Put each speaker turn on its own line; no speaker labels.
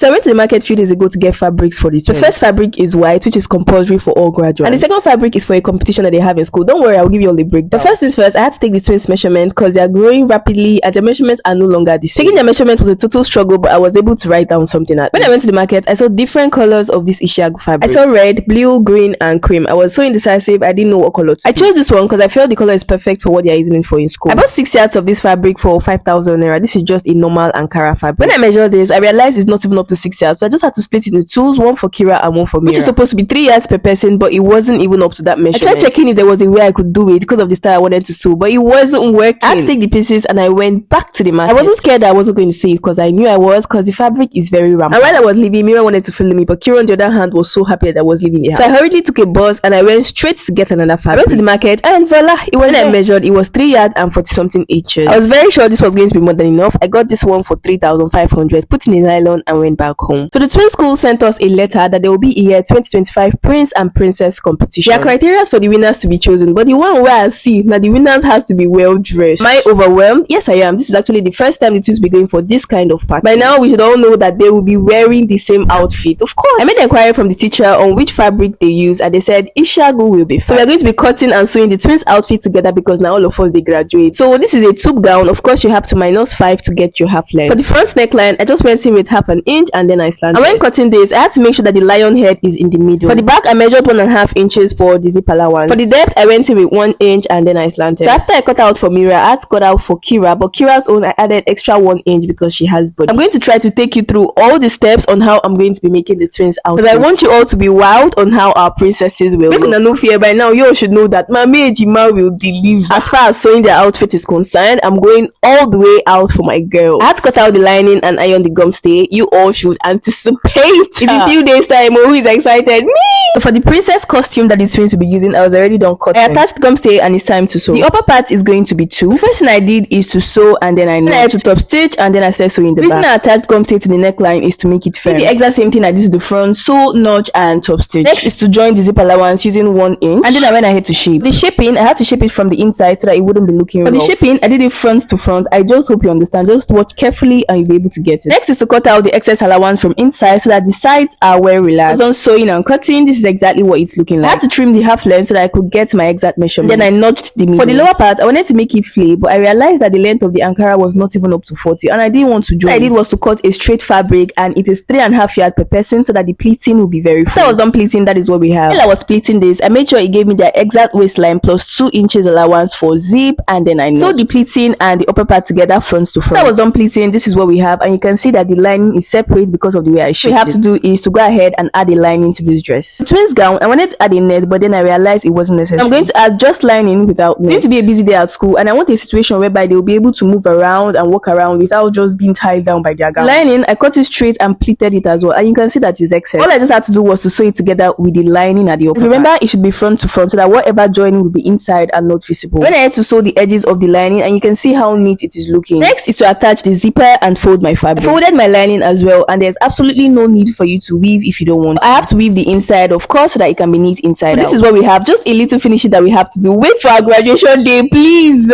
So I went to the market a few days ago to get fabrics for the twins. The first fabric is white, which is compulsory for all graduates. And the second fabric is for a competition that they have in school. Don't worry, I'll give you all the breakdown. But first things first, I had to take the twins' measurements because they are growing rapidly and their measurements are no longer the same. Taking their measurement was a total struggle, but I was able to write down something at When I went to the market, I saw different colors of this Ishiagu fabric. I saw red, blue, green, and cream. I was so indecisive, I didn't know what color to I chose this one because I felt the color is perfect for what they are using it for in school. I bought 6 yards of this fabric for 5,000 naira. This is just a normal Ankara fabric. When I measured this, I realized it's not even up to 6 yards, so I just had to split it into two, one for Kira and one for Mira, which is supposed to be 3 yards per person, but it wasn't even up to that measurement. I tried checking if there was a way I could do it because of the style I wanted to sew, but it wasn't working. I had to take the pieces and I went back to the market. I wasn't scared that I wasn't going to see it because I knew I was, because the fabric is very rampant. And while I was leaving, Mira wanted to follow me, but Kira on the other hand was so happy that I was leaving the house. So I hurriedly took a bus and I went straight to get another fabric. I went to the market and voila, it was when I measured, it was 3 yards and 40 something inches. I was very sure this was going to be more than enough. I got this one for 3,500, put in a nylon and went back home. So the twin school sent us a letter that there will be a year 2025 Prince and Princess competition. There are criteria for the winners to be chosen, but the one where I see now the winners have to be well dressed. Am I overwhelmed? Yes, I am. This is actually the first time the twins will be going for this kind of party. By now, we should all know that they will be wearing the same outfit. Of course. I made an inquiry from the teacher on which fabric they use, and they said Ishiagu will be fine. So we are going to be cutting and sewing the twins' outfit together because now all of us they graduate. So this is a tube gown. Of course, you have to -5 to get your half length. For the front neckline, I just went in with 1/2 inch and then I slanted. And when cutting this, I had to make sure that the lion head is in the middle. For the back, I measured 1.5 inches for the zip allowance. For the depth, I went in with 1 inch and then I slanted. So after I cut out for Mira, I had to cut out for Kira, but Kira's own I added extra 1 inch because she has body. I'm going to try to take you through all the steps on how I'm going to be making the twins outfits, because I want you all to be wild on how our princesses will look. No fear, by now you all should know that Mama Ejima will deliver. As far as sewing their outfit is concerned, I'm going all the way out for my girl. I had to cut out the lining and iron the gum stay. You all should anticipate. It's in a few days time. Who is excited? Me! So for the princess costume that the twins will be using, I was already done cutting. I attached gum stay and it's time to sew. The upper part is going to be 2. The first thing I did is to sew and then I had to top stitch and then I started sewing the back. The reason I attached gum stay to the neckline is to make it firm. The exact same thing I did to the front, sew, notch and top stitch. Next is to join the zip allowance using 1 inch, and then I went ahead to shape. The shaping, I had to shape it from the inside so that it wouldn't be looking rough. For the shaping, I did it front to front. I just hope you understand. Just watch carefully and you'll be able to get it. Next is to cut out the excess allowance from inside so that the sides are well relaxed. Done sewing and cutting, this is exactly what it's looking like. I had to trim the half length so that I could get my exact measurement. Then I notched the middle. For the lower part, I wanted to make it flay, but I realized that the length of the Ankara was not even up to 40 and I didn't want to join. What I did was to cut a straight fabric and it is 3.5 yards per person so that the pleating will be very full. After I was done pleating, that is what we have. While I was pleating this, I made sure it gave me the exact waistline plus 2 inches allowance for zip, and then I sewed the pleating and the upper part together front to front. After I was done pleating, this is what we have, and you can see that the lining is separate because of the way I shaped it. What you have to do is to go ahead and add a lining to this dress. The twins gown, I wanted to add a net, but then I realized it wasn't necessary. I'm going to add just lining without net. It's going to be a busy day at school, and I want a situation whereby they'll be able to move around and walk around without just being tied down by their gown. Lining, I cut it straight and pleated it as well, and you can see that it's excess. All I just had to do was to sew it together with the lining at the upper part. Remember, it should be front to front so that whatever joining will be inside and not visible. When I had to sew the edges of the lining, and you can see how neat it is looking. Next is to attach the zipper and fold my fabric. I folded my lining as well, and there's absolutely no need for you to weave if you don't want. I have to weave the inside, of course, so that it can be neat inside out. This is what we have, just a little finishing that we have to do. Wait for our graduation day, please.